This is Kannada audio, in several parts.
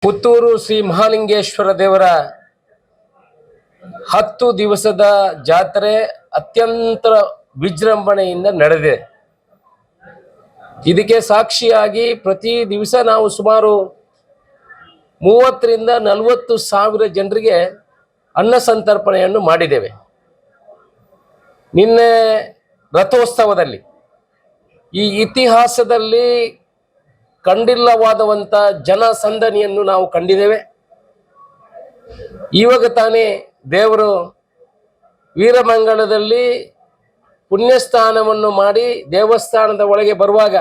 ಪುತ್ತೂರು ಶ್ರೀ ಮಹಾಲಿಂಗೇಶ್ವರ ದೇವರ 10 ದಿವಸದ ಜಾತ್ರೆ ಅತ್ಯಂತ ವಿಜೃಂಭಣೆಯಿಂದ ನಡೆದಿದೆ. ಇದಕ್ಕೆ ಸಾಕ್ಷಿಯಾಗಿ ಪ್ರತಿ ದಿವಸ ನಾವು ಸುಮಾರು 30 ರಿಂದ 40 ಸಾವಿರ ಜನರಿಗೆ ಅನ್ನ ಸಂತರ್ಪಣೆಯನ್ನು ಮಾಡಿದ್ದೇವೆ. ನಿನ್ನೆ ರಥೋತ್ಸವದಲ್ಲಿ ಈ ಇತಿಹಾಸದಲ್ಲಿ ಕಂಡಿಲ್ಲವಾದಂಥ ಜನಸಂದಣಿಯನ್ನು ನಾವು ಕಂಡಿದ್ದೇವೆ. ಇವಾಗ ತಾನೇ ದೇವರು ವೀರಮಂಗಲದಲ್ಲಿ ಪುಣ್ಯಸ್ಥಾನವನ್ನು ಮಾಡಿ ದೇವಸ್ಥಾನದ ಒಳಗೆ ಬರುವಾಗ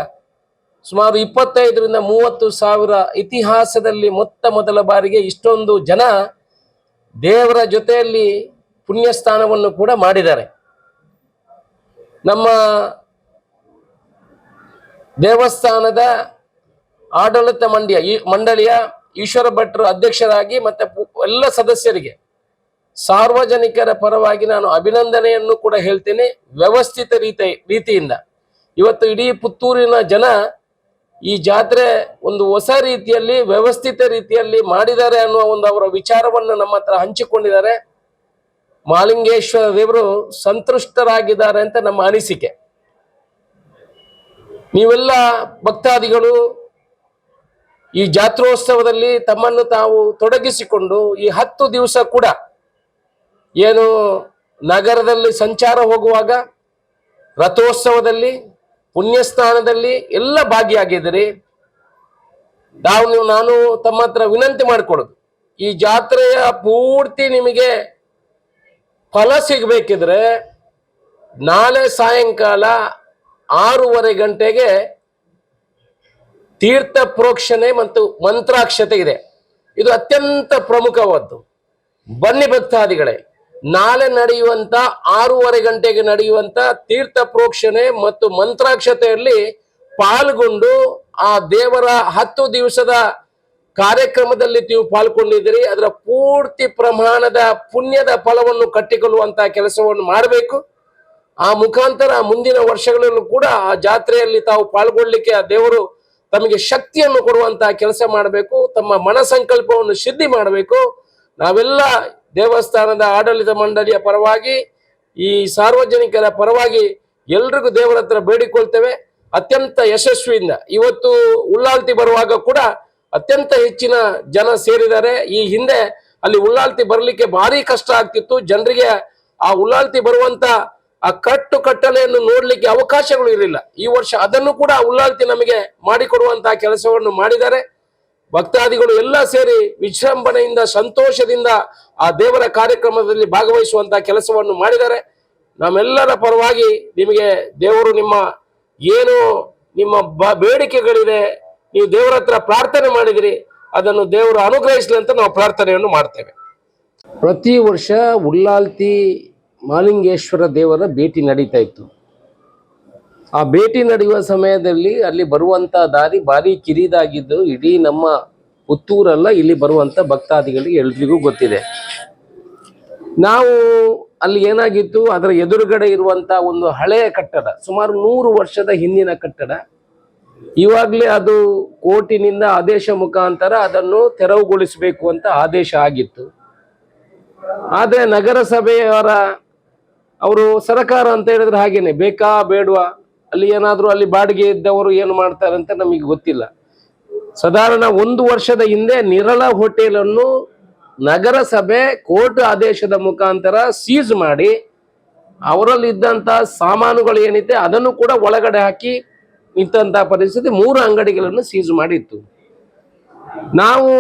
ಸುಮಾರು 25 ರಿಂದ 30 ಸಾವಿರ ಇತಿಹಾಸದಲ್ಲಿ ಮೊದಲ ಬಾರಿಗೆ ಇಷ್ಟೊಂದು ಜನ ದೇವರ ಜೊತೆಯಲ್ಲಿ ಪುಣ್ಯಸ್ಥಾನವನ್ನು ಕೂಡ ಮಾಡಿದ್ದಾರೆ. ನಮ್ಮ ದೇವಸ್ಥಾನದ ಆಡಳಿತ ಮಂಡಳಿಯ ಈಶ್ವರ ಭಟ್ರು ಅಧ್ಯಕ್ಷರಾಗಿ ಮತ್ತೆ ಎಲ್ಲ ಸದಸ್ಯರಿಗೆ ಸಾರ್ವಜನಿಕರ ಪರವಾಗಿ ನಾನು ಅಭಿನಂದನೆಯನ್ನು ಕೂಡ ಹೇಳ್ತೇನೆ. ವ್ಯವಸ್ಥಿತ ರೀತಿಯಿಂದ ಇವತ್ತು ಇಡೀ ಪುತ್ತೂರಿನ ಜನ ಈ ಜಾತ್ರೆ ಒಂದು ಹೊಸ ರೀತಿಯಲ್ಲಿ ವ್ಯವಸ್ಥಿತ ರೀತಿಯಲ್ಲಿ ಮಾಡಿದ್ದಾರೆ ಅನ್ನುವ ಒಂದು ಅವರ ವಿಚಾರವನ್ನು ನಮ್ಮ ಹತ್ರ ಹಂಚಿಕೊಂಡಿದ್ದಾರೆ. ಮಹಾಲಿಂಗೇಶ್ವರ ದೇವರು ಸಂತುಷ್ಟರಾಗಿದ್ದಾರೆ ಅಂತ ನಮ್ಮ ಅನಿಸಿಕೆ. ನೀವೆಲ್ಲ ಭಕ್ತಾದಿಗಳು ಈ ಜಾತ್ರೋತ್ಸವದಲ್ಲಿ ತಮ್ಮನ್ನು ತಾವು ತೊಡಗಿಸಿಕೊಂಡು ಈ 10 ದಿವಸ ಕೂಡ ಏನು ನಗರದಲ್ಲಿ ಸಂಚಾರ ಹೋಗುವಾಗ ರಥೋತ್ಸವದಲ್ಲಿ ಪುಣ್ಯಸ್ಥಾನದಲ್ಲಿ ಎಲ್ಲ ಭಾಗಿಯಾಗಿದ್ದೀರಿ. ನಾನು ತಮ್ಮ ಹತ್ರ ವಿನಂತಿ ಮಾಡಿಕೊಳ್ಳೋದು, ಈ ಜಾತ್ರೆಯ ಪೂರ್ತಿ ನಿಮಗೆ ಫಲ ಸಿಗಬೇಕಿದ್ರೆ ನಾಳೆ ಸಾಯಂಕಾಲ 6:30 ಗಂಟೆಗೆ ತೀರ್ಥ ಪ್ರೋಕ್ಷಣೆ ಮತ್ತು ಮಂತ್ರಾಕ್ಷತೆ ಇದೆ. ಇದು ಅತ್ಯಂತ ಪ್ರಮುಖವಾದ್ದು. ಬನ್ನಿ ಭಕ್ತಾದಿಗಳೇ, ನಾಳೆ ನಡೆಯುವಂತ 6:30 ಗಂಟೆಗೆ ನಡೆಯುವಂತ ತೀರ್ಥ ಪ್ರೋಕ್ಷಣೆ ಮತ್ತು ಮಂತ್ರಾಕ್ಷತೆಯಲ್ಲಿ ಪಾಲ್ಗೊಂಡು ಆ ದೇವರ 10 ದಿವಸದ ಕಾರ್ಯಕ್ರಮದಲ್ಲಿ ನೀವು ಪಾಲ್ಗೊಂಡಿದ್ದೀರಿ. ಅದರ ಪೂರ್ತಿ ಪ್ರಮಾಣದ ಪುಣ್ಯದ ಫಲವನ್ನು ಕಟ್ಟಿಕೊಳ್ಳುವಂತಹ ಕೆಲಸವನ್ನು ಮಾಡಬೇಕು. ಆ ಮುಖಾಂತರ ಮುಂದಿನ ವರ್ಷಗಳಲ್ಲೂ ಕೂಡ ಆ ಜಾತ್ರೆಯಲ್ಲಿ ತಾವು ಪಾಲ್ಗೊಳ್ಳಿಕ್ಕೆ ಆ ದೇವರು ತಮಗೆ ಶಕ್ತಿಯನ್ನು ಕೊಡುವಂತಹ ಕೆಲಸ ಮಾಡಬೇಕು. ತಮ್ಮ ಮನಸಂಕಲ್ಪವನ್ನು ಸಿದ್ಧಿ ಮಾಡಬೇಕು. ನಾವೆಲ್ಲ ದೇವಸ್ಥಾನದ ಆಡಳಿತ ಮಂಡಳಿಯ ಪರವಾಗಿ ಈ ಸಾರ್ವಜನಿಕರ ಪರವಾಗಿ ಎಲ್ರಿಗೂ ದೇವರ ಹತ್ರ ಬೇಡಿಕೊಳ್ತೇವೆ ಅತ್ಯಂತ ಯಶಸ್ವಿಯಿಂದ. ಇವತ್ತು ಉಳ್ಳಾಲ್ತಿ ಬರುವಾಗ ಕೂಡ ಅತ್ಯಂತ ಹೆಚ್ಚಿನ ಜನ ಸೇರಿದ್ದಾರೆ. ಈ ಹಿಂದೆ ಅಲ್ಲಿ ಉಳ್ಳಾಲ್ತಿ ಬರಲಿಕ್ಕೆ ಭಾರಿ ಕಷ್ಟ ಆಗ್ತಿತ್ತು ಜನರಿಗೆ. ಆ ಉಳ್ಳಾಲ್ತಿ ಬರುವಂತ ಆ ಕಟ್ಟಲೆಯನ್ನು ನೋಡ್ಲಿಕ್ಕೆ ಅವಕಾಶಗಳು ಇರಲಿಲ್ಲ. ಈ ವರ್ಷ ಅದನ್ನು ಕೂಡ ಉಳ್ಳಾಲ್ತಿ ನಮಗೆ ಮಾಡಿಕೊಡುವಂತಹ ಕೆಲಸವನ್ನು ಮಾಡಿದ್ದಾರೆ. ಭಕ್ತಾದಿಗಳು ಎಲ್ಲ ಸೇರಿ ವಿಜೃಂಭಣೆಯಿಂದ ಸಂತೋಷದಿಂದ ಆ ದೇವರ ಕಾರ್ಯಕ್ರಮದಲ್ಲಿ ಭಾಗವಹಿಸುವಂತಹ ಕೆಲಸವನ್ನು ಮಾಡಿದ್ದಾರೆ. ನಮ್ಮೆಲ್ಲರ ಪರವಾಗಿ ನಿಮಗೆ ದೇವರು ನಿಮ್ಮ ಬೇಡಿಕೆಗಳಿದೆ, ನೀವು ದೇವರ ಹತ್ರ ಪ್ರಾರ್ಥನೆ ಮಾಡಿದಿರಿ, ಅದನ್ನು ದೇವರು ಅನುಗ್ರಹಿಸಲಿ ಅಂತ ನಾವು ಪ್ರಾರ್ಥನೆಯನ್ನು ಮಾಡ್ತೇವೆ. ಪ್ರತಿ ವರ್ಷ ಉಳ್ಳಾಲ್ತಿ ಮಹಾಲಿಂಗೇಶ್ವರ ದೇವರ ಭೇಟಿ ನಡೀತಾ ಇತ್ತು. ಆ ಭೇಟಿ ನಡೆಯುವ ಸಮಯದಲ್ಲಿ ಅಲ್ಲಿ ಬರುವಂತ ದಾರಿ ಭಾರಿ ಕಿರಿದಾಗಿದ್ದು ಇಡೀ ನಮ್ಮ ಪುತ್ತೂರಲ್ಲ, ಇಲ್ಲಿ ಬರುವಂತ ಭಕ್ತಾದಿಗಳಿಗೆ ಎಲ್ರಿಗೂ ಗೊತ್ತಿದೆ. ನಾವು ಅಲ್ಲಿ ಏನಾಗಿತ್ತು, ಅದರ ಎದುರುಗಡೆ ಇರುವಂತ ಒಂದು ಹಳೆಯ ಕಟ್ಟಡ, ಸುಮಾರು 100 ವರ್ಷದ ಹಿಂದಿನ ಕಟ್ಟಡ. ಇವಾಗಲೇ ಅದು ಕೋರ್ಟಿನಿಂದ ಆದೇಶ ಮುಖಾಂತರ ಅದನ್ನು ತೆರವುಗೊಳಿಸಬೇಕು ಅಂತ ಆದೇಶ ಆಗಿತ್ತು. ಆದರೆ ನಗರಸಭೆಯವರ ಅವರು ಸರ್ಕಾರ ಅಂತ ಹೇಳಿದ್ರೆ ಹಾಗೇನೆ ಬೇಕಾ ಬೇಡವಾ, ಅಲ್ಲಿ ಏನಾದರೂ ಅಲ್ಲಿ ಬಾಡಿಗೆ ಇದ್ದವರು ಏನು ಮಾಡ್ತಾರೆ ಅಂತ ನಮಗೆ ಗೊತ್ತಿಲ್ಲ. ಸಾಧಾರಣ 1 ವರ್ಷದ ಹಿಂದೆ ನಿರಳ ಹೋಟೆಲನ್ನು ನಗರಸಭೆ ಕೋರ್ಟ್ ಆದೇಶದ ಮುಖಾಂತರ ಸೀಸ್ ಮಾಡಿ ಅವರಲ್ಲಿ ಇದ್ದಂಥ ಸಾಮಾನುಗಳು ಏನಿದೆ ಅದನ್ನು ಕೂಡ ಒಳಗಡೆ ಹಾಕಿ ನಿಂತಹ ಪರಿಸ್ಥಿತಿ. 3 ಅಂಗಡಿಗಳನ್ನು ಸೀಸ್ ಮಾಡಿತ್ತು. ನಾವು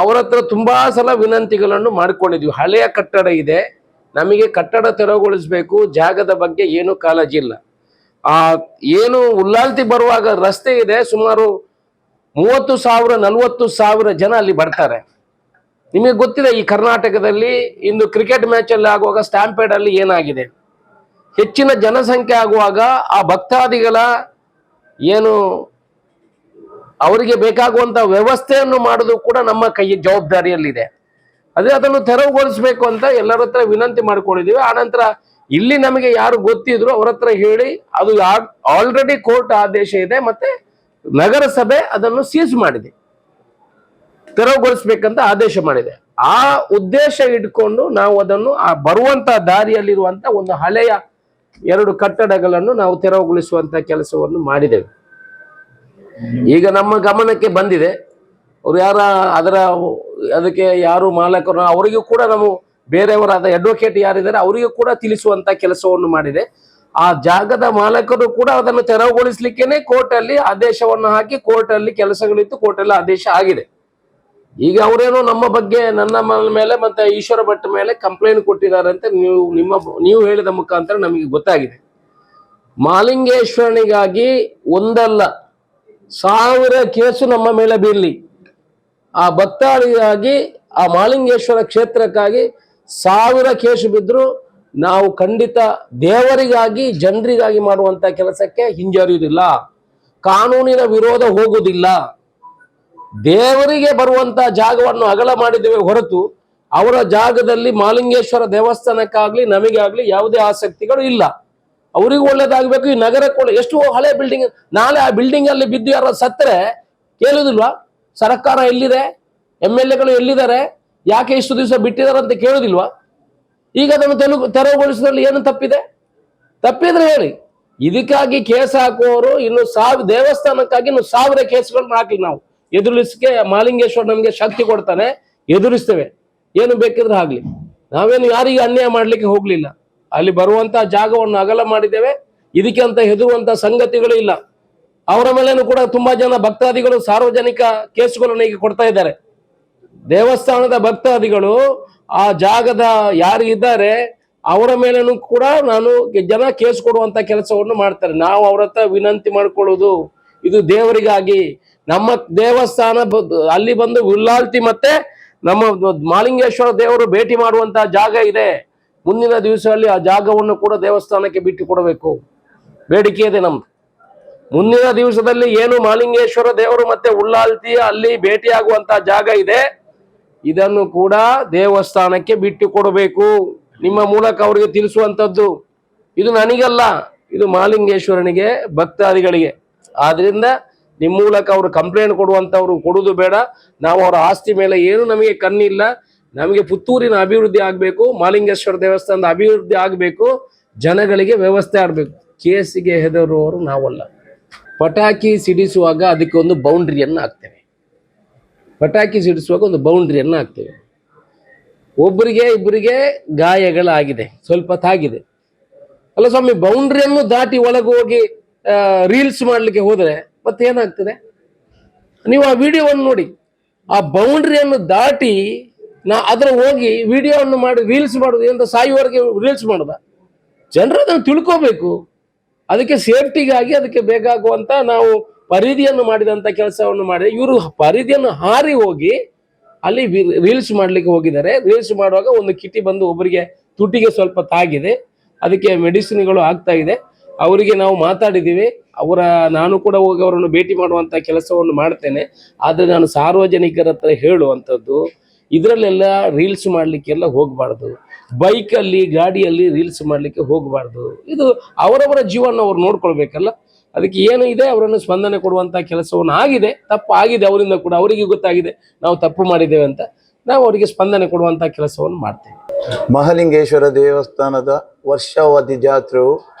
ಅವರ ಹತ್ರ ತುಂಬಾ ಸಲ ವಿನಂತಿಗಳನ್ನು ಮಾಡಿಕೊಂಡಿದ್ವಿ. ಹಳೆಯ ಕಟ್ಟಡ ಇದೆ, ನಮಗೆ ಕಟ್ಟಡ ತೆರವುಗೊಳಿಸಬೇಕು, ಜಾಗದ ಬಗ್ಗೆ ಏನು ಕಾಳಜಿ ಇಲ್ಲ. ಏನು ಉಳ್ಳಾಲ್ತಿ ಬರುವಾಗ ರಸ್ತೆ ಇದೆ, ಸುಮಾರು 30,000 40,000 ಜನ ಅಲ್ಲಿ ಬರ್ತಾರೆ. ನಿಮಗೆ ಗೊತ್ತಿದೆ ಈ ಕರ್ನಾಟಕದಲ್ಲಿ ಇಂದು ಕ್ರಿಕೆಟ್ ಮ್ಯಾಚ್ ಅಲ್ಲಿ ಆಗುವಾಗ ಸ್ಟ್ಯಾಂಪೇಡ್ ಅಲ್ಲಿ ಏನಾಗಿದೆ, ಹೆಚ್ಚಿನ ಜನಸಂಖ್ಯೆ ಆಗುವಾಗ ಆ ಭಕ್ತಾದಿಗಳ ಏನು ಅವರಿಗೆ ಬೇಕಾಗುವಂತ ವ್ಯವಸ್ಥೆಯನ್ನು ಮಾಡೋದು ಕೂಡ ನಮ್ಮ ಕೈ ಜವಾಬ್ದಾರಿಯಲ್ಲಿದೆ. ಅದನ್ನು ತೆರವುಗೊಳಿಸಬೇಕು ಅಂತ ಎಲ್ಲರ ಹತ್ರ ವಿನಂತಿ ಮಾಡ್ಕೊಂಡಿದ್ದೀವಿ. ಆನಂತರ ಇಲ್ಲಿ ನಮಗೆ ಯಾರು ಗೊತ್ತಿದ್ರು ಅವ್ರ ಹತ್ರ ಹೇಳಿ ಅದು ಆಲ್ರೆಡಿ ಕೋರ್ಟ್ ಆದೇಶ ಇದೆ, ಮತ್ತೆ ನಗರಸಭೆ ಅದನ್ನು ಸೀಸ್ ಮಾಡಿದೆ. ತೆರವುಗೊಳಿಸ್ಬೇಕಂತ ಆದೇಶ ಮಾಡಿದೆ. ಆ ಉದ್ದೇಶ ಇಟ್ಕೊಂಡು ನಾವು ಅದನ್ನು ಆ ಬರುವಂತ ದಾರಿಯಲ್ಲಿರುವಂತ ಒಂದು ಹಳೆಯ 2 ಕಟ್ಟಡಗಳನ್ನು ನಾವು ತೆರವುಗೊಳಿಸುವಂತ ಕೆಲಸವನ್ನು ಮಾಡಿದ್ದೇವೆ. ಈಗ ನಮ್ಮ ಗಮನಕ್ಕೆ ಬಂದಿದೆ, ಅವ್ರು ಅದಕ್ಕೆ ಯಾರು ಮಾಲಕರು ಅವರಿಗೂ ಕೂಡ ನಾವು ಬೇರೆಯವರಾದ ಅಡ್ವೊಕೇಟ್ ಯಾರಿದ್ದಾರೆ ಅವರಿಗೂ ಕೂಡ ತಿಳಿಸುವಂತ ಕೆಲಸವನ್ನು ಮಾಡಿದೆ. ಆ ಜಾಗದ ಮಾಲಕರು ಕೂಡ ಅದನ್ನು ತೆರವುಗೊಳಿಸ್ಲಿಕ್ಕೇನೆ ಕೋರ್ಟ್ ಅಲ್ಲಿ ಆದೇಶವನ್ನು ಹಾಕಿ ಕೋರ್ಟ್ ಅಲ್ಲಿ ಕೆಲಸಗಳಿತ್ತು, ಕೋರ್ಟ್ ಅಲ್ಲಿ ಆದೇಶ ಆಗಿದೆ. ಈಗ ನಮ್ಮ ಬಗ್ಗೆ ನನ್ನ ಮೇಲೆ ಮತ್ತೆ ಈಶ್ವರ ಭಟ್ ಮೇಲೆ ಕಂಪ್ಲೇಂಟ್ ಕೊಟ್ಟಿದ್ದಾರೆ ಅಂತ ನೀವು ಹೇಳಿದ ಮುಖಾಂತರ ನಮಗೆ ಗೊತ್ತಾಗಿದೆ. ಮಾಲಿಂಗೇಶ್ವರನಿಗಾಗಿ ಒಂದಲ್ಲ 1000 ಕೇಸು ನಮ್ಮ ಮೇಲೆ ಬೀರ್ಲಿ, ಆ ಭಕ್ತಾದಿಗಾಗಿ ಆ ಮಾಲಿಂಗೇಶ್ವರ ಕ್ಷೇತ್ರಕ್ಕಾಗಿ 1000 ಕೇಸು ಬಿದ್ರು ನಾವು ಖಂಡಿತ ದೇವರಿಗಾಗಿ ಜನರಿಗಾಗಿ ಮಾಡುವಂತ ಕೆಲಸಕ್ಕೆ ಹಿಂಜರಿಯುವುದಿಲ್ಲ, ಕಾನೂನಿನ ವಿರೋಧ ಹೋಗುವುದಿಲ್ಲ. ದೇವರಿಗೆ ಬರುವಂತ ಜಾಗವನ್ನು ಅಗಲ ಮಾಡಿದ್ದೇವೆ ಹೊರತು ಅವರ ಜಾಗದಲ್ಲಿ ಮಾಲಿಂಗೇಶ್ವರ ದೇವಸ್ಥಾನಕ್ಕಾಗ್ಲಿ ನಮಗಾಗ್ಲಿ ಯಾವುದೇ ಆಸಕ್ತಿಗಳು ಇಲ್ಲ. ಅವರಿಗೂ ಒಳ್ಳೇದಾಗಬೇಕು, ಈ ನಗರಕ್ಕೆ ಎಷ್ಟು ಹಳೆ ಬಿಲ್ಡಿಂಗ್, ನಾಳೆ ಆ ಬಿಲ್ಡಿಂಗ್ ಅಲ್ಲಿ ಬಿದ್ದು ಯಾರು ಸತ್ತರೆ ಕೇಳುದಿಲ್ವಾ? ಸರ್ಕಾರ ಎಲ್ಲಿದೆ, MLAಗಳು ಎಲ್ಲಿದ್ದಾರೆ, ಯಾಕೆ ಇಷ್ಟು ದಿವಸ ಬಿಟ್ಟಿದ್ದಾರೆ ಅಂತ ಕೇಳುದಿಲ್ವಾ? ಈಗ ಅದನ್ನು ತೆರವುಗೊಳಿಸಿದ್ರಲ್ಲಿ ಏನು ತಪ್ಪಿದ್ರೆ ಹೇಳಿ. ಇದಕ್ಕಾಗಿ ಕೇಸ್ ಹಾಕುವವರು ಇನ್ನು ದೇವಸ್ಥಾನಕ್ಕಾಗಿ 1000 ಕೇಸ್ಗಳನ್ನ ಹಾಕಿ ನಾವು ಎದುರಿಸಕ್ಕೆ ಮಾಲಿಂಗೇಶ್ವರ ನಮ್ಗೆ ಶಕ್ತಿ ಕೊಡ್ತಾನೆ, ಎದುರಿಸ್ತೇವೆ, ಏನು ಬೇಕಿದ್ರೆ ಆಗ್ಲಿ. ನಾವೇನು ಯಾರಿಗೆ ಅನ್ಯಾಯ ಮಾಡ್ಲಿಕ್ಕೆ ಹೋಗ್ಲಿಲ್ಲ. ಅಲ್ಲಿ ಬರುವಂತ ಜಾಗವನ್ನು ಅಗಲ ಮಾಡಿದ್ದೇವೆ, ಇದಕ್ಕೆ ಅಂತ ಹೆದರುವಂತ ಸಂಗತಿಗಳು ಇಲ್ಲ. ಅವರ ಮೇಲೇನು ಕೂಡ ತುಂಬಾ ಜನ ಭಕ್ತಾದಿಗಳು ಸಾರ್ವಜನಿಕ ಕೇಸುಗಳನ್ನು ಈಗ ಕೊಡ್ತಾ ಇದ್ದಾರೆ. ದೇವಸ್ಥಾನದ ಭಕ್ತಾದಿಗಳು ಆ ಜಾಗದ ಯಾರು ಇದ್ದಾರೆ ಅವರ ಮೇಲೇನು ಕೂಡ ಜನ ಕೇಸ್ ಕೊಡುವಂತ ಕೆಲಸವನ್ನು ಮಾಡ್ತಾರೆ. ನಾವು ಅವ್ರ ಹತ್ರ ವಿನಂತಿ ಮಾಡ್ಕೊಳ್ಳೋದು, ಇದು ದೇವರಿಗಾಗಿ ನಮ್ಮ ದೇವಸ್ಥಾನ ಅಲ್ಲಿ ಬಂದು ಉಲ್ಲಾಲ್ತಿ ಮತ್ತೆ ನಮ್ಮ ಮಾಲಿಂಗೇಶ್ವರ ದೇವರು ಭೇಟಿ ಮಾಡುವಂತಹ ಜಾಗ ಇದೆ. ಮುಂದಿನ ದಿವಸದಲ್ಲಿ ಆ ಜಾಗವನ್ನು ಕೂಡ ದೇವಸ್ಥಾನಕ್ಕೆ ಬಿಟ್ಟು ಕೊಡಬೇಕು, ಬೇಡಿಕೆ ಇದೆ ನಮ್ದು. ಮುಂದಿನ ದಿವಸದಲ್ಲಿ ಏನು ಮಾಲಿಂಗೇಶ್ವರ ದೇವರು ಮತ್ತೆ ಉಲ್ಲಾಲ್ತಿ ಅಲ್ಲಿ ಭೇಟಿಯಾಗುವಂತಹ ಜಾಗ ಇದೆ, ಇದನ್ನು ಕೂಡ ದೇವಸ್ಥಾನಕ್ಕೆ ಬಿಟ್ಟು ಕೊಡಬೇಕು. ನಿಮ್ಮ ಮೂಲಕ ಅವರಿಗೆ ತಿಳಿಸುವಂತದ್ದು. ಇದು ನನಗಲ್ಲ, ಇದು ಮಾಲಿಂಗೇಶ್ವರನಿಗೆ, ಭಕ್ತಾದಿಗಳಿಗೆ. ಆದ್ರಿಂದ ನಿಮ್ಮ ಮೂಲಕ ಅವರು ಕಂಪ್ಲೇಂಟ್ ಕೊಡುವಂತವ್ರು ಕೊಡುದು ಬೇಡ. ನಾವು ಅವರ ಆಸ್ತಿ ಮೇಲೆ ಏನು ನಮಗೆ ಕಣ್ಣಿಲ್ಲ. ನಮಗೆ ಪುತ್ತೂರಿನ ಅಭಿವೃದ್ಧಿ ಆಗ್ಬೇಕು, ಮಾಲಿಂಗೇಶ್ವರ ದೇವಸ್ಥಾನದ ಅಭಿವೃದ್ಧಿ ಆಗ್ಬೇಕು, ಜನಗಳಿಗೆ ವ್ಯವಸ್ಥೆ ಆಗ್ಬೇಕು. ಕೇಸಿಗೆ ಹೆದರುವವರು ನಾವಲ್ಲ. ಪಟಾಕಿ ಸಿಡಿಸುವಾಗ ಅದಕ್ಕೆ ಒಂದು ಬೌಂಡ್ರಿಯನ್ನು ಹಾಕ್ತೇವೆ. ಒಬ್ಬರಿಗೆ ಇಬ್ಬರಿಗೆ ಗಾಯಗಳಾಗಿದೆ, ಸ್ವಲ್ಪ ತಾಗಿದೆ ಅಲ್ಲ ಸ್ವಾಮಿ. ಬೌಂಡ್ರಿಯನ್ನು ದಾಟಿ ಒಳಗೆ ಹೋಗಿ ರೀಲ್ಸ್ ಮಾಡ್ಲಿಕ್ಕೆ ಹೋದ್ರೆ ಮತ್ತೆ ಏನಾಗ್ತದೆ? ನೀವು ಆ ವಿಡಿಯೋವನ್ನು ನೋಡಿ. ಆ ಬೌಂಡ್ರಿಯನ್ನು ದಾಟಿ ಅದರ ಹೋಗಿ ವಿಡಿಯೋವನ್ನು ಮಾಡಿ ರೀಲ್ಸ್ ಮಾಡುದು ಅಂತ ಸಾಯುವವರೆಗೆ ರೀಲ್ಸ್ ಮಾಡುದ? ಜನರು ಅದನ್ನು ತಿಳ್ಕೋಬೇಕು. ಅದಕ್ಕೆ ಸೇಫ್ಟಿಗಾಗಿ ಅದಕ್ಕೆ ಬೇಕಾಗುವಂತ ನಾವು ಪರಿಧಿಯನ್ನು ಮಾಡಿದಂತ ಕೆಲಸವನ್ನು ಮಾಡಿ, ಇವರು ಪರಿಧಿಯನ್ನು ಹಾರಿ ಹೋಗಿ ಅಲ್ಲಿ ರೀಲ್ಸ್ ಮಾಡ್ಲಿಕ್ಕೆ ಹೋಗಿದ್ದಾರೆ. ರೀಲ್ಸ್ ಮಾಡುವಾಗ ಒಂದು ಕಿಟಿ ಬಂದು ಒಬ್ಬರಿಗೆ ತುಟಿಗೆ ಸ್ವಲ್ಪ ತಾಗಿದೆ, ಅದಕ್ಕೆ ಮೆಡಿಸಿನ್ಗಳು ಆಗ್ತಾ ಇದೆ. ಅವರಿಗೆ ನಾವು ಮಾತಾಡಿದ್ದೀವಿ. ನಾನು ಕೂಡ ಹೋಗಿ ಅವರನ್ನು ಭೇಟಿ ಮಾಡುವಂತ ಕೆಲಸವನ್ನು ಮಾಡ್ತೇನೆ. ಆದ್ರೆ ನಾನು ಸಾರ್ವಜನಿಕರ ಹತ್ರ ಹೇಳುವಂಥದ್ದು, ಇದರಲ್ಲೆಲ್ಲ ರೀಲ್ಸ್ ಮಾಡ್ಲಿಕ್ಕೆಲ್ಲ ಹೋಗಬಾರ್ದು. ಬೈಕಲ್ಲಿ ಗಾಡಿಯಲ್ಲಿ ರೀಲ್ಸ್ ಮಾಡ್ಲಿಕ್ಕೆ ಹೋಗಬಾರ್ದು. ಇದು ಅವರವರ ಜೀವನ ಅವ್ರು ನೋಡ್ಕೊಳ್ಬೇಕಲ್ಲ. ಅದಕ್ಕೆ ಏನು ಇದೆ ಅವರನ್ನು ಸ್ಪಂದನೆ ಕೊಡುವಂತ ಕೆಲಸವನ್ನು ಆಗಿದೆ. ತಪ್ಪು ಆಗಿದೆ ಅವರಿಂದ ಕೂಡ, ಅವರಿಗೆ ಗೊತ್ತಾಗಿದೆ ನಾವು ತಪ್ಪು ಮಾಡಿದ್ದೇವೆ ಅಂತ. ನಾವು ಅವರಿಗೆ ಸ್ಪಂದನೆ ಕೊಡುವಂತ ಕೆಲಸವನ್ನು ಮಾಡ್ತೇವೆ. ಮಹಾಲಿಂಗೇಶ್ವರ ದೇವಸ್ಥಾನದ ವರ್ಷಾವಧಿ ಜಾತ್ರೆಯು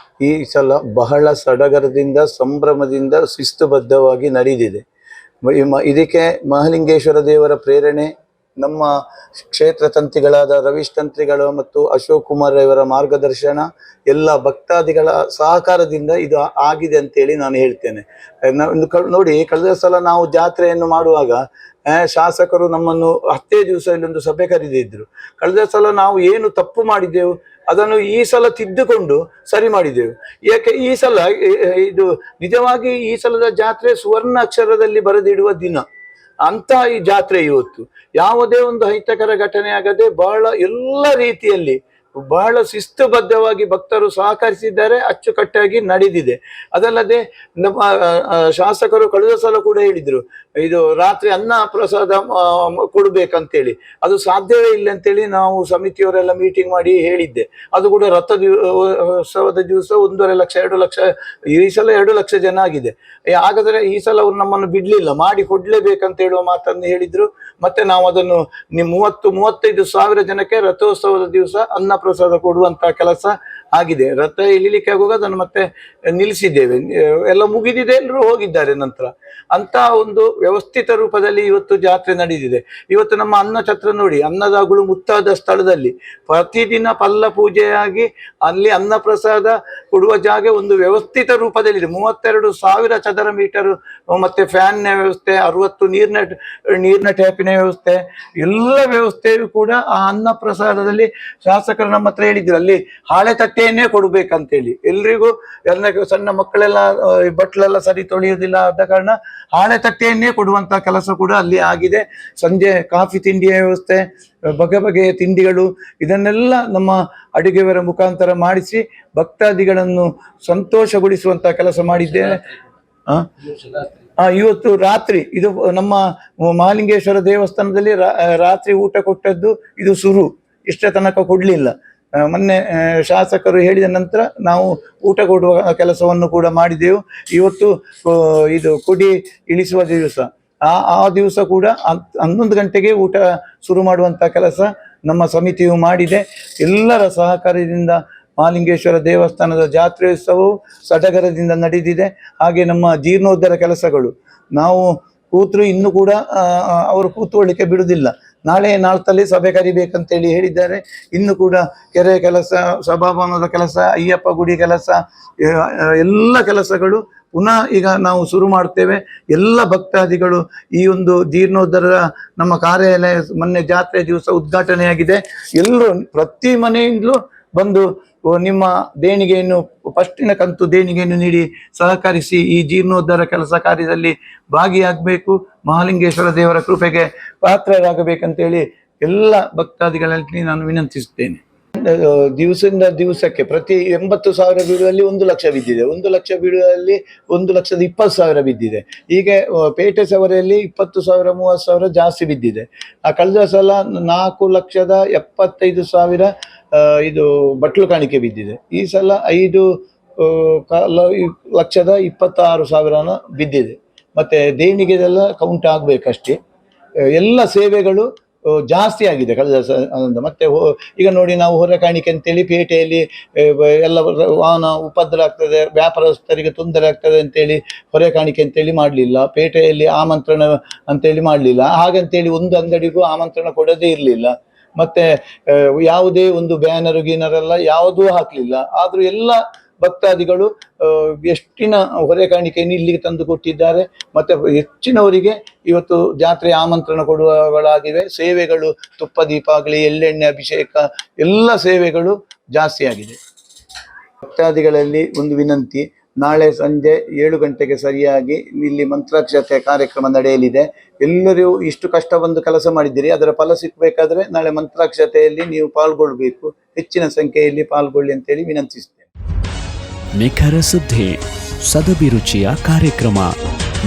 ಈ ಸಲ ಬಹಳ ಸಡಗರದಿಂದ ಸಂಭ್ರಮದಿಂದ ಶಿಸ್ತುಬದ್ಧವಾಗಿ ನಡೆದಿದೆ. ಇದಕ್ಕೆ ಮಹಾಲಿಂಗೇಶ್ವರ ದೇವರ ಪ್ರೇರಣೆ, ನಮ್ಮ ಕ್ಷೇತ್ರ ತಂತ್ರಿಗಳಾದ ರವೀಶ್ ತಂತ್ರಿಗಳು ಮತ್ತು ಅಶೋಕ್ ಕುಮಾರ್ ಇವರ ಮಾರ್ಗದರ್ಶನ, ಎಲ್ಲ ಭಕ್ತಾದಿಗಳ ಸಹಕಾರದಿಂದ ಇದು ಆಗಿದೆ ಅಂತೇಳಿ ನಾನು ಹೇಳ್ತೇನೆ. ನೋಡಿ, ಕಳೆದ ಸಲ ನಾವು ಜಾತ್ರೆಯನ್ನು ಮಾಡುವಾಗ ಶಾಸಕರು ನಮ್ಮನ್ನು 10 ದಿವಸ ಇಲ್ಲೊಂದು ಸಭೆ ಕರೆದಿದ್ರು. ಕಳೆದ ಸಲ ನಾವು ಏನು ತಪ್ಪು ಮಾಡಿದ್ದೆವು ಅದನ್ನು ಈ ಸಲ ತಿದ್ದುಕೊಂಡು ಸರಿ ಮಾಡಿದೆವು. ಯಾಕೆ ಈ ಸಲ ಇದು ನಿಜವಾಗಿ ಈ ಸಲದ ಜಾತ್ರೆ ಸುವರ್ಣ ಅಕ್ಷರದಲ್ಲಿ ಬರೆದಿಡುವ ದಿನ ಅಂತ ಈ ಜಾತ್ರೆ ಇವತ್ತು ಯಾವುದೇ ಒಂದು ಅಹಿತಕರ ಘಟನೆ ಆಗದೆ ಬಹಳ ಎಲ್ಲ ರೀತಿಯಲ್ಲಿ ಬಹಳ ಶಿಸ್ತುಬದ್ಧವಾಗಿ ಭಕ್ತರು ಸಹಕರಿಸಿದ್ದಾರೆ, ಅಚ್ಚುಕಟ್ಟಾಗಿ ನಡೆದಿದೆ. ಅದಲ್ಲದೆ ನಮ್ಮ ಶಾಸಕರು ಕಳೆದ ಸಲ ಕೂಡ ಹೇಳಿದ್ರು, ಇದು ರಾತ್ರಿ ಅನ್ನ ಪ್ರಸಾದ ಕೊಡ್ಬೇಕಂತೇಳಿ. ಅದು ಸಾಧ್ಯವೇ ಇಲ್ಲ ಅಂತೇಳಿ ನಾವು ಸಮಿತಿಯವರೆಲ್ಲ ಮೀಟಿಂಗ್ ಮಾಡಿ ಹೇಳಿದ್ದೆ. ಅದು ಕೂಡ ಉತ್ಸವದ ದಿವಸ 1.5 ಲಕ್ಷ 2 ಲಕ್ಷ, ಈ ಸಲ 2 ಲಕ್ಷ ಜನ ಆಗಿದೆ. ಹಾಗಾದ್ರೆ ಈ ಸಲ ಅವ್ರು ನಮ್ಮನ್ನು ಬಿಡ್ಲಿಲ್ಲ, ಮಾಡಿ ಕೊಡ್ಲೇಬೇಕಂತ ಹೇಳುವ ಮಾತನ್ನು ಹೇಳಿದ್ರು. ಮತ್ತೆ ನಾವು ಅದನ್ನು 30-35 ಸಾವಿರ ಜನಕ್ಕೆ ರಥೋತ್ಸವದ ದಿವಸ ಅನ್ನ ಪ್ರಸಾದ ಕೊಡುವಂತ ಕೆಲಸ ಆಗಿದೆ. ರಥ ಇಳಿಲಿಕ್ಕೆ ಆಗುವಾಗ ಅದನ್ನು ಮತ್ತೆ ನಿಲ್ಲಿಸಿದ್ದೇವೆ. ಎಲ್ಲ ಮುಗಿದಿದೆ, ಎಲ್ಲರೂ ಹೋಗಿದ್ದಾರೆ ನಂತರ. ಅಂತ ಒಂದು ವ್ಯವಸ್ಥಿತ ರೂಪದಲ್ಲಿ ಇವತ್ತು ಜಾತ್ರೆ ನಡೆದಿದೆ. ಇವತ್ತು ನಮ್ಮ ಅನ್ನ ಛತ್ರ ನೋಡಿ, ಅನ್ನದಾಗುಳು ಮುತ್ತಾದ ಸ್ಥಳದಲ್ಲಿ ಪ್ರತಿದಿನ ಪಲ್ಲ ಪೂಜೆಯಾಗಿ ಅಲ್ಲಿ ಅನ್ನ ಪ್ರಸಾದ ಕೊಡುವ ಜಾಗ ಒಂದು ವ್ಯವಸ್ಥಿತ ರೂಪದಲ್ಲಿದೆ. 32,000 ಚದರ ಮೀಟರ್, ಮತ್ತೆ ಫ್ಯಾನ್ನ ವ್ಯವಸ್ಥೆ, 60 ನೀರಿನ ಟ್ಯಾಪಿನ ವ್ಯವಸ್ಥೆ, ಎಲ್ಲ ವ್ಯವಸ್ಥೆಯು ಕೂಡ ಆ ಅನ್ನ ಪ್ರಸಾದದಲ್ಲಿ ಶಾಸಕರು ನಮ್ಮ ಹತ್ರ ಹೇಳಿದ್ರು, ಅಲ್ಲಿ ಹಾಳೆ ತಟ್ಟೆಯನ್ನೇ ಕೊಡ್ಬೇಕಂತೇಳಿ. ಎಲ್ರಿಗೂ ಸಣ್ಣ ಮಕ್ಕಳೆಲ್ಲ ಬಟ್ಲೆಲ್ಲ ಸರಿ ತೊಳೆಯುವುದಿಲ್ಲ, ಆದ ಕಾರಣ ಹಾಳೆ ತಟ್ಟೆಯನ್ನೇ ಕೊಡುವಂತ ಕೆಲಸ ಕೂಡ ಅಲ್ಲಿ ಆಗಿದೆ. ಸಂಜೆ ಕಾಫಿ ತಿಂಡಿಯ ವ್ಯವಸ್ಥೆ, ಬಗೆಯ ತಿಂಡಿಗಳು, ಇದನ್ನೆಲ್ಲ ನಮ್ಮ ಅಡುಗೆಯವರ ಮುಖಾಂತರ ಮಾಡಿಸಿ ಭಕ್ತಾದಿಗಳನ್ನು ಸಂತೋಷಗೊಳಿಸುವಂತ ಕೆಲಸ ಮಾಡಿದ್ದೇನೆ. ಇವತ್ತು ರಾತ್ರಿ ಇದು ನಮ್ಮ ಮಹಾಲಿಂಗೇಶ್ವರ ದೇವಸ್ಥಾನದಲ್ಲಿ ರಾತ್ರಿ ಊಟ ಕೊಟ್ಟದ್ದು ಇದು ಶುರು, ಇಷ್ಟ ತನಕ ಕೊಡ್ಲಿಲ್ಲ. ಮೊನ್ನೆ ಶಾಸಕರು ಹೇಳಿದ ನಂತರ ನಾವು ಊಟ ಕೊಡುವ ಕೆಲಸವನ್ನು ಕೂಡ ಮಾಡಿದೆವು. ಇವತ್ತು ಇದು ಕುಡಿ ಇಳಿಸುವ ದಿವಸ, ಆ ದಿವಸ ಕೂಡ 11 ಗಂಟೆಗೆ ಊಟ ಶುರು ಮಾಡುವಂತ ಕೆಲಸ ನಮ್ಮ ಸಮಿತಿಯು ಮಾಡಿದೆ. ಎಲ್ಲರ ಸಹಕಾರದಿಂದ ಮಹಾಲಿಂಗೇಶ್ವರ ದೇವಸ್ಥಾನದ ಜಾತ್ರೋತ್ಸವವು ಸಡಗರದಿಂದ ನಡೆದಿದೆ. ಹಾಗೆ ನಮ್ಮ ಜೀರ್ಣೋದ್ಧಾರ ಕೆಲಸಗಳು ನಾವು ಕೂತ್ರು ಇನ್ನೂ ಕೂಡ ಅವರು ಕೂತ್ಕೊಳ್ಳಿಕ್ಕೆ ಬಿಡುವುದಿಲ್ಲ. ನಾಳೆ ನಾಳ್ತಲ್ಲಿ ಸಭೆ ಕರಿಬೇಕಂತೇಳಿ ಹೇಳಿದ್ದಾರೆ. ಇನ್ನು ಕೂಡ ಕೆರೆ ಕೆಲಸ, ಸಭಾಭವನದ ಕೆಲಸ, ಅಯ್ಯಪ್ಪ ಗುಡಿ ಕೆಲಸ, ಎಲ್ಲ ಕೆಲಸಗಳು ಪುನಃ ಈಗ ನಾವು ಶುರು ಮಾಡ್ತೇವೆ. ಎಲ್ಲ ಭಕ್ತಾದಿಗಳು ಈ ಒಂದು ಜೀರ್ಣೋದ್ಧಾರ ನಮ್ಮ ಕಾರ್ಯಾಲಯ ಮೊನ್ನೆ ಜಾತ್ರೆ ದಿವಸ ಉದ್ಘಾಟನೆಯಾಗಿದೆ. ಎಲ್ಲರೂ ಪ್ರತಿ ಮನೆಯಿಂದಲೂ ಬಂದು ನಿಮ್ಮ ದೇಣಿಗೆಯನ್ನು, ಫಸ್ಟಿನ ಕಂತು ದೇಣಿಗೆಯನ್ನು ನೀಡಿ ಸಹಕರಿಸಿ ಈ ಜೀರ್ಣೋದ್ಧಾರ ಕೆಲಸ ಕಾರ್ಯದಲ್ಲಿ ಭಾಗಿಯಾಗಬೇಕು, ಮಹಾಲಿಂಗೇಶ್ವರ ದೇವರ ಕೃಪೆಗೆ ಪಾತ್ರರಾಗಬೇಕಂತೇಳಿ ಎಲ್ಲ ಭಕ್ತಾದಿಗಳಲ್ಲಿ ನಾನು ವಿನಂತಿಸುತ್ತೇನೆ. ದಿವಸದಿಂದ ದಿವಸಕ್ಕೆ ಪ್ರತಿ 80,000 ಬೀಳುವಲ್ಲಿ 1 ಲಕ್ಷ ಬಿದ್ದಿದೆ, 1 ಲಕ್ಷ ಬೀಳುವಲ್ಲಿ 1,20,000 ಬಿದ್ದಿದೆ. ಹೀಗೆ ಪೇಟೆ ಸವರೆಯಲ್ಲಿ 20,000 30,000 ಜಾಸ್ತಿ ಬಿದ್ದಿದೆ. ಕಳೆದ ಸಲ 4,75,000 ಇದು ಬಟ್ಲು ಕಾಣಿಕೆ ಬಿದ್ದಿದೆ. ಈ ಸಲ 5,26,000 ಬಿದ್ದಿದೆ. ಮತ್ತೆ ದೇಣಿಗೆದೆಲ್ಲ ಕೌಂಟ್ ಆಗ್ಬೇಕಷ್ಟೇ. ಎಲ್ಲ ಸೇವೆಗಳು ಜಾಸ್ತಿ ಆಗಿದೆ ಕಳೆದ ಮತ್ತೆ ಈಗ ನೋಡಿ, ನಾವು ಹೊರ ಕಾಣಿಕೆ ಅಂತೇಳಿ ಪೇಟೆಯಲ್ಲಿ ಎಲ್ಲ ವಾಹನ ಉಪದ್ರ ಆಗ್ತದೆ, ವ್ಯಾಪಾರಸ್ಥರಿಗೆ ತೊಂದರೆ ಆಗ್ತದೆ ಅಂತೇಳಿ ಹೊರೆ ಕಾಣಿಕೆ ಅಂತೇಳಿ ಮಾಡಲಿಲ್ಲ. ಪೇಟೆಯಲ್ಲಿ ಆಮಂತ್ರಣ ಅಂತೇಳಿ ಮಾಡಲಿಲ್ಲ. ಹಾಗಂತೇಳಿ ಒಂದು ಅಂಗಡಿಗೂ ಆಮಂತ್ರಣ ಕೊಡೋದೇ ಇರಲಿಲ್ಲ. ಮತ್ತೆ ಯಾವುದೇ ಒಂದು ಬ್ಯಾನರ್ ಗೀನರೆಲ್ಲ ಯಾವುದೂ ಹಾಕಲಿಲ್ಲ. ಆದರೂ ಎಲ್ಲ ಭಕ್ತಾದಿಗಳು ಎಷ್ಟಿನ ಹೊರೆ ಕಾಣಿಕೆಯನ್ನು ಇಲ್ಲಿಗೆ ತಂದು ಕೊಟ್ಟಿದ್ದಾರೆ. ಮತ್ತೆ ಹೆಚ್ಚಿನವರಿಗೆ ಇವತ್ತು ಜಾತ್ರೆಯ ಆಮಂತ್ರಣ ಕೊಡುವಗಳಾಗಿವೆ. ಸೇವೆಗಳು, ತುಪ್ಪ ದೀಪ ಆಗಲಿ, ಎಳ್ಳೆಣ್ಣೆ ಅಭಿಷೇಕ, ಎಲ್ಲ ಸೇವೆಗಳು ಜಾಸ್ತಿ ಆಗಿದೆ. ಭಕ್ತಾದಿಗಳಲ್ಲಿ ಒಂದು ವಿನಂತಿ, ನಾಳೆ ಸಂಜೆ 7 ಗಂಟೆಗೆ ಸರಿಯಾಗಿ ಇಲ್ಲಿ ಮಂತ್ರಾಕ್ಷತೆ ಕಾರ್ಯಕ್ರಮ ನಡೆಯಲಿದೆ. ಎಲ್ಲರೂ ಇಷ್ಟು ಕಷ್ಟ ಬಂದು ಕೆಲಸ ಮಾಡಿದ್ದೀರಿ, ಅದರ ಫಲ ಸಿಕ್ಕಬೇಕಾದ್ರೆ ನಾಳೆ ಮಂತ್ರಾಕ್ಷತೆಯಲ್ಲಿ ನೀವು ಪಾಲ್ಗೊಳ್ಬೇಕು, ಹೆಚ್ಚಿನ ಸಂಖ್ಯೆಯಲ್ಲಿ ಪಾಲ್ಗೊಳ್ಳಿ ಅಂತೇಳಿ ವಿನಂತಿಸ್ತೇನೆ. ನಿಖರ ಸುದ್ದಿ, ಸದಭಿರುಚಿಯ ಕಾರ್ಯಕ್ರಮ.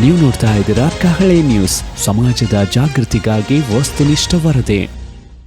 ನೀವು ನೋಡ್ತಾ ಇದ್ದೀರಾ ಕಹಳೆ ನ್ಯೂಸ್, ಸಮಾಜದ ಜಾಗೃತಿಗಾಗಿ ವಸ್ತುನಿಷ್ಠ ವರದಿ.